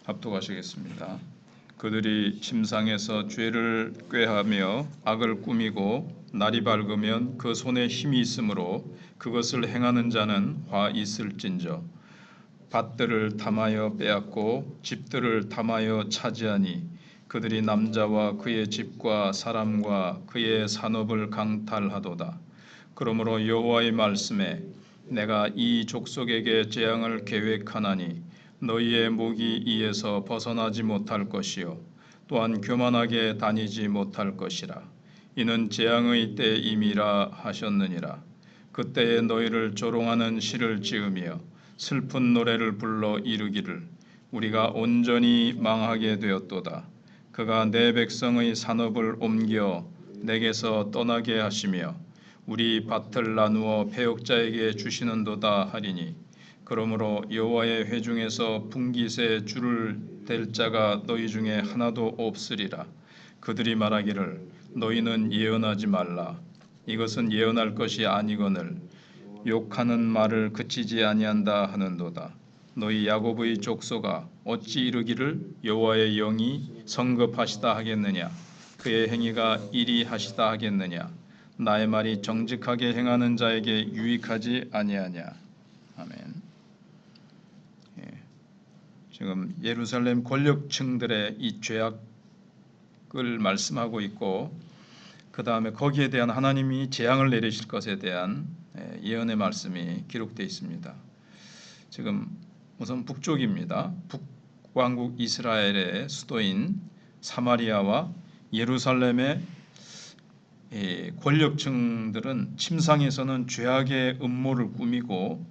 합독하시겠습니다. 그들이 침상에서 죄를 꾀하며 악을 꾸미고 날이 밝으면 그 손에 힘이 있으므로 그것을 행하는 자는 화 있을진저. 밭들을 탐하여 빼앗고 집들을 탐하여 차지하니 그들이 남자와 그의 집과 사람과 그의 산업을 강탈하도다. 그러므로 여호와의 말씀에 내가 이 족속에게 재앙을 계획하나니 너희의 목이 이에서 벗어나지 못할 것이요 또한 교만하게 다니지 못할 것이라. 이는 재앙의 때임이라 하셨느니라. 그때에 너희를 조롱하는 시를 지으며 슬픈 노래를 불러 이르기를 우리가 온전히 망하게 되었도다. 그가 내 백성의 산업을 옮겨 내게서 떠나게 하시며 우리 밭을 나누어 패역자에게 주시는도다 하리니 그러므로 여호와의 회중에서 분깃에 줄을 댈 자가 너희 중에 하나도 없으리라. 그들이 말하기를 너희는 예언하지 말라. 이것은 예언할 것이 아니거늘 욕하는 말을 그치지 아니한다 하는도다. 너희 야곱의 족속아 어찌 이르기를 여호와의 영이 성급하시다 하겠느냐. 그의 행위가 이리하시다 하겠느냐. 나의 말이 정직하게 행하는 자에게 유익하지 아니하냐. 아멘. 지금 예루살렘 권력층들의 이 죄악을 말씀하고 있고 그 다음에 거기에 대한 하나님이 재앙을 내리실 것에 대한 예언의 말씀이 기록되어 있습니다. 지금 우선 북쪽입니다. 북왕국 이스라엘의 수도인 사마리아와 예루살렘의 권력층들은 침상에서는 죄악의 음모를 꾸미고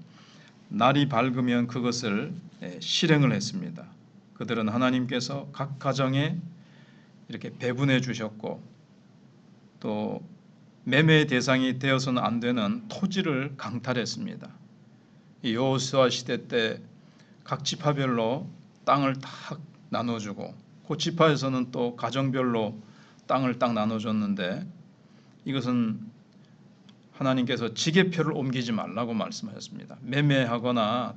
날이 밝으면 그것을 실행을 했습니다. 그들은 하나님께서 각 가정에 이렇게 배분해 주셨고 또 매매의 대상이 되어서는 안 되는 토지를 강탈했습니다. 여호수아 시대 때 각 지파별로 땅을 딱 나눠주고 그 지파에서는 또 가정별로 땅을 딱 나눠줬는데 이것은 하나님께서 지계표를 옮기지 말라고 말씀하셨습니다. 매매하거나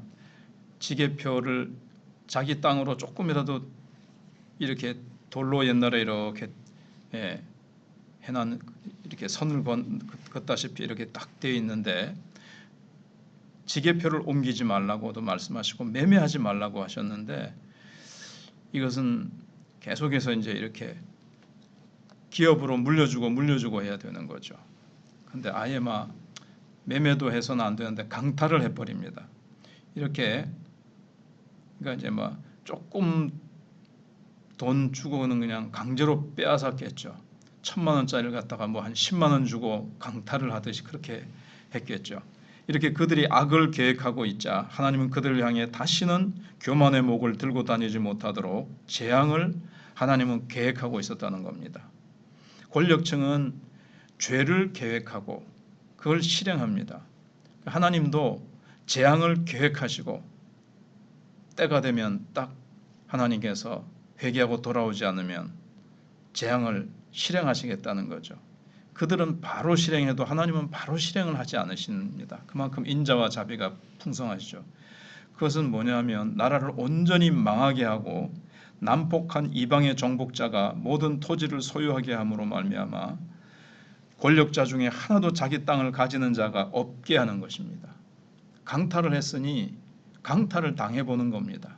지계표를 자기 땅으로 조금이라도 이렇게 돌로 옛날에 이렇게 해놓은 이렇게 선을 긋다시피 이렇게 딱 되어 있는데 지계표를 옮기지 말라고도 말씀하시고 매매하지 말라고 하셨는데 이것은 계속해서 이제 이렇게 기업으로 물려주고 해야 되는 거죠. 근데 아예 막 매매도 해서는 안 되는데 강탈을 해버립니다. 이렇게 그러니까 이제 뭐 조금 돈 주고는 그냥 강제로 빼앗았겠죠. 1,000만 원짜리를 갖다가 뭐 한 10만 원 주고 강탈을 하듯이 그렇게 했겠죠. 이렇게 그들이 악을 계획하고 있자 하나님은 그들을 향해 다시는 교만의 목을 들고 다니지 못하도록 재앙을 하나님은 계획하고 있었다는 겁니다. 권력층은 죄를 계획하고 그걸 실행합니다. 하나님도 재앙을 계획하시고 때가 되면 딱 하나님께서 회개하고 돌아오지 않으면 재앙을 실행하시겠다는 거죠. 그들은 바로 실행해도 하나님은 바로 실행을 하지 않으십니다. 그만큼 인자와 자비가 풍성하시죠. 그것은 뭐냐면 나라를 온전히 망하게 하고 난폭한 이방의 정복자가 모든 토지를 소유하게 함으로 말미암아 권력자 중에 하나도 자기 땅을 가지는 자가 없게 하는 것입니다. 강탈을 했으니 강탈을 당해보는 겁니다.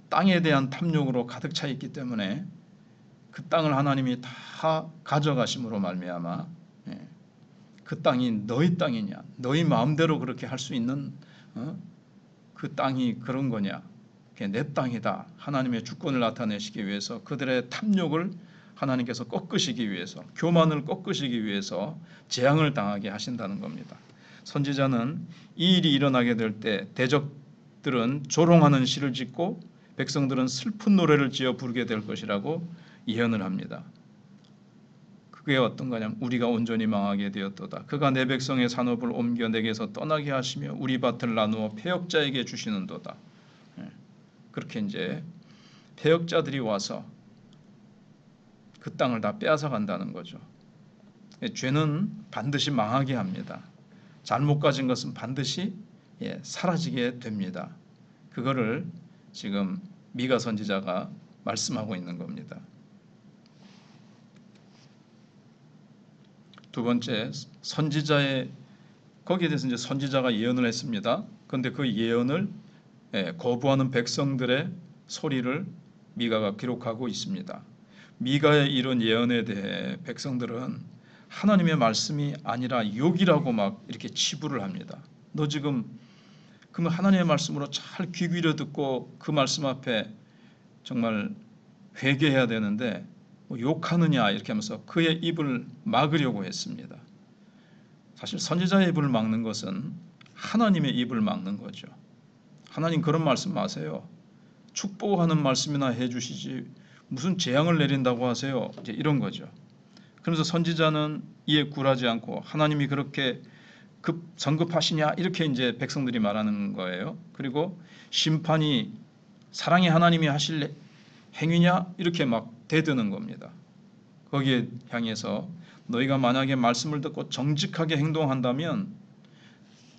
땅에 대한 탐욕으로 가득 차 있기 때문에 그 땅을 하나님이 다 가져가심으로 말미암아 그 땅이 너희 땅이냐, 너희 마음대로 그렇게 할 수 있는 그 땅이 그런 거냐, 그게 내 땅이다. 하나님의 주권을 나타내시기 위해서 그들의 탐욕을 하나님께서 꺾으시기 위해서, 교만을 꺾으시기 위해서 재앙을 당하게 하신다는 겁니다. 선지자는 이 일이 일어나게 될 때 대적들은 조롱하는 시를 짓고 백성들은 슬픈 노래를 지어 부르게 될 것이라고 예언을 합니다. 그게 어떤 거냐면 우리가 온전히 망하게 되었도다. 그가 내 백성의 산업을 옮겨 내게서 떠나게 하시며 우리 밭을 나누어 패역자에게 주시는도다. 그렇게 이제 패역자들이 와서 그 땅을 다 빼앗아 간다는 거죠. 죄는 반드시 망하게 합니다. 잘못 가진 것은 반드시 사라지게 됩니다. 그거를 지금 미가 선지자가 말씀하고 있는 겁니다. 두 번째, 선지자의 거기에 대해서 이제 선지자가 예언을 했습니다. 그런데 그 예언을 거부하는 백성들의 소리를 미가가 기록하고 있습니다. 미가의 이런 예언에 대해 백성들은 하나님의 말씀이 아니라 욕이라고 막 이렇게 치부를 합니다. 너 지금 그러면 하나님의 말씀으로 잘 귀 기울여 듣고 그 말씀 앞에 정말 회개해야 되는데 뭐 욕하느냐 이렇게 하면서 그의 입을 막으려고 했습니다. 사실 선지자의 입을 막는 것은 하나님의 입을 막는 거죠. 하나님 그런 말씀 마세요. 축복하는 말씀이나 해주시지 무슨 재앙을 내린다고 하세요. 이제 이런 거죠. 그래서 선지자는 이에 굴하지 않고 하나님이 그렇게 성급하시냐 이렇게 이제 백성들이 말하는 거예요. 그리고 심판이 사랑의 하나님이 하실 행위냐 이렇게 막 대드는 겁니다. 거기에 향해서 너희가 만약에 말씀을 듣고 정직하게 행동한다면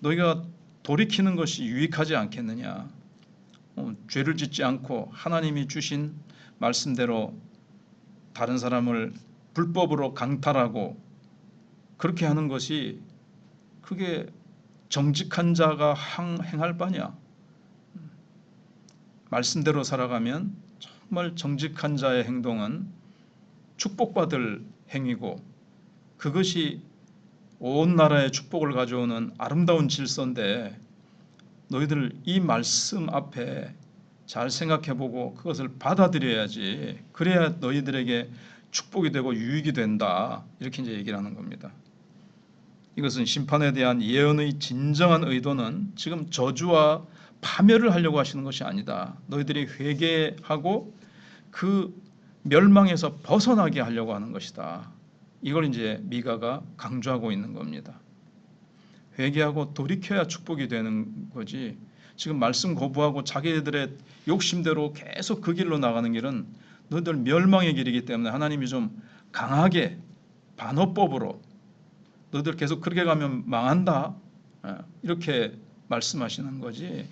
너희가 돌이키는 것이 유익하지 않겠느냐. 죄를 짓지 않고 하나님이 주신 말씀대로 다른 사람을 불법으로 강탈하고 그렇게 하는 것이 그게 정직한 자가 행할 바냐. 말씀대로 살아가면 정말 정직한 자의 행동은 축복받을 행위고 그것이 온 나라에 축복을 가져오는 아름다운 질서인데 너희들 이 말씀 앞에 잘 생각해보고 그것을 받아들여야지. 그래야 너희들에게 축복이 되고 유익이 된다. 이렇게 이제 얘기를 하는 겁니다. 이것은 심판에 대한 예언의 진정한 의도는 지금 저주와 파멸을 하려고 하시는 것이 아니다. 너희들이 회개하고 그 멸망에서 벗어나게 하려고 하는 것이다. 이걸 이제 미가가 강조하고 있는 겁니다. 회개하고 돌이켜야 축복이 되는 거지. 지금 말씀 거부하고 자기들의 욕심대로 계속 그 길로 나가는 길은 너희들 멸망의 길이기 때문에 하나님이 좀 강하게 반어법으로 너희들 계속 그렇게 가면 망한다. 이렇게 말씀하시는 거지.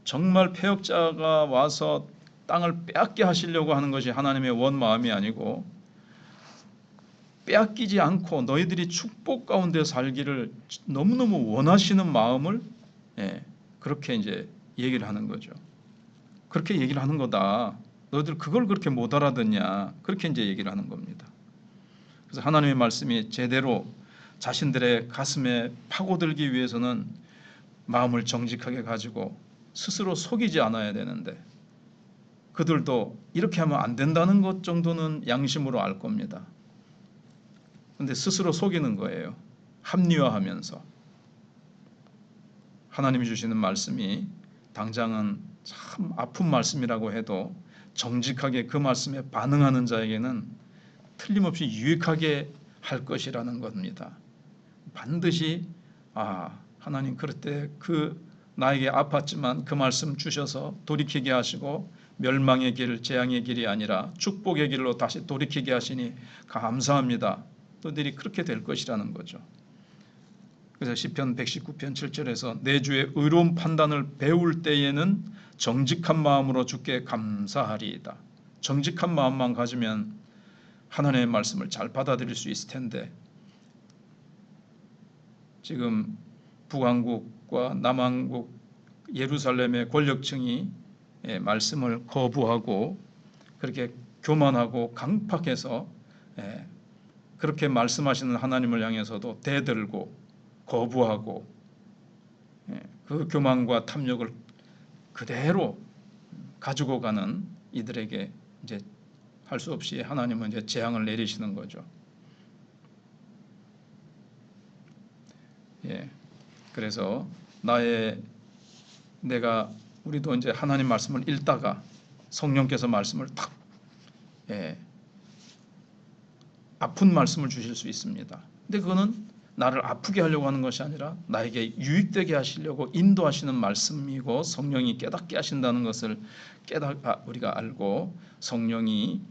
정말 패역자가 와서 땅을 빼앗게 하시려고 하는 것이 하나님의 원 마음이 아니고 빼앗기지 않고 너희들이 축복 가운데 살기를 너무너무 원하시는 마음을 그렇게 이제 얘기를 하는 거죠. 그렇게 얘기를 하는 거다. 너희들 그걸 그렇게 못 알아듣냐. 그렇게 이제 얘기를 하는 겁니다. 그래서 하나님의 말씀이 제대로 자신들의 가슴에 파고들기 위해서는 마음을 정직하게 가지고 스스로 속이지 않아야 되는데 그들도 이렇게 하면 안 된다는 것 정도는 양심으로 알 겁니다. 그런데 스스로 속이는 거예요. 합리화하면서. 하나님이 주시는 말씀이 당장은 참 아픈 말씀이라고 해도 정직하게 그 말씀에 반응하는 자에게는 틀림없이 유익하게 할 것이라는 겁니다. 반드시 하나님 그럴 때 나에게 아팠지만 그 말씀 주셔서 돌이키게 하시고 멸망의 길, 재앙의 길이 아니라 축복의 길로 다시 돌이키게 하시니 감사합니다. 너희들이 그렇게 될 것이라는 거죠. 그래서 시편 119편 7절에서 내 주의 의로운 판단을 배울 때에는 정직한 마음으로 주께 감사하리이다. 정직한 마음만 가지면 하나님의 말씀을 잘 받아들일 수 있을 텐데 지금 북왕국과 남왕국 예루살렘의 권력층이 말씀을 거부하고 그렇게 교만하고 강팍해서 그렇게 말씀하시는 하나님을 향해서도 대들고 거부하고 그 교만과 탐욕을 그대로 가지고 가는 이들에게 이제 할 수 없이 하나님은 이제 재앙을 내리시는 거죠. 그래서 우리도 이제 하나님 말씀을 읽다가 성령께서 말씀을 탁 아픈 말씀을 주실 수 있습니다. 근데 그거는 나를 아프게 하려고 하는 것이 아니라 나에게 유익되게 하시려고 인도하시는 말씀이고 성령이 깨닫게 하신다는 것을 우리가 알고 성령이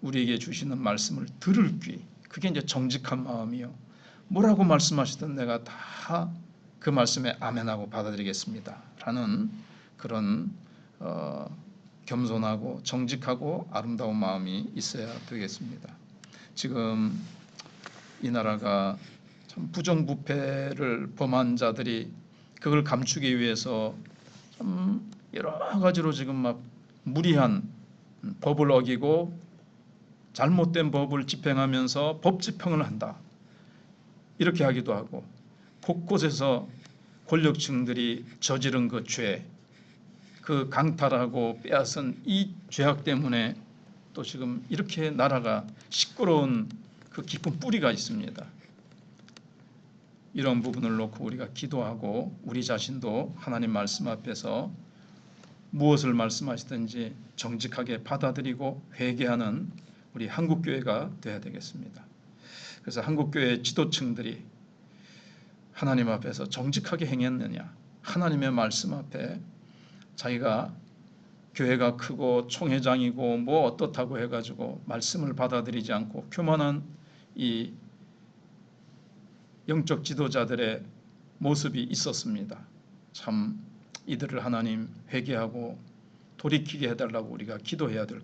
우리에게 주시는 말씀을 들을 귀, 그게 이제 정직한 마음이요. 뭐라고 말씀하시든 내가 다 그 말씀에 아멘하고 받아들이겠습니다. 라는 그런 겸손하고 정직하고 아름다운 마음이 있어야 되겠습니다. 지금 이 나라가 참 부정부패를 범한 자들이 그걸 감추기 위해서 참 여러 가지로 지금 막 무리한 법을 어기고 잘못된 법을 집행하면서 법 집행을 한다. 이렇게 하기도 하고 곳곳에서 권력층들이 저지른 그 죄, 그 강탈하고 빼앗은 이 죄악 때문에 또 지금 이렇게 나라가 시끄러운 그 깊은 뿌리가 있습니다. 이런 부분을 놓고 우리가 기도하고 우리 자신도 하나님 말씀 앞에서 무엇을 말씀하시든지 정직하게 받아들이고 회개하는 우리 한국교회가 되어야 되겠습니다. 그래서 한국교회 지도층들이 하나님 앞에서 정직하게 행했느냐, 하나님의 말씀 앞에 자기가 교회가 크고 총회장이고 뭐 어떻다고 해가지고 말씀을 받아들이지 않고 교만한 이 영적 지도자들의 모습이 있었습니다. 참 이들을 하나님 회개하고 돌이키게 해달라고 우리가 기도해야 될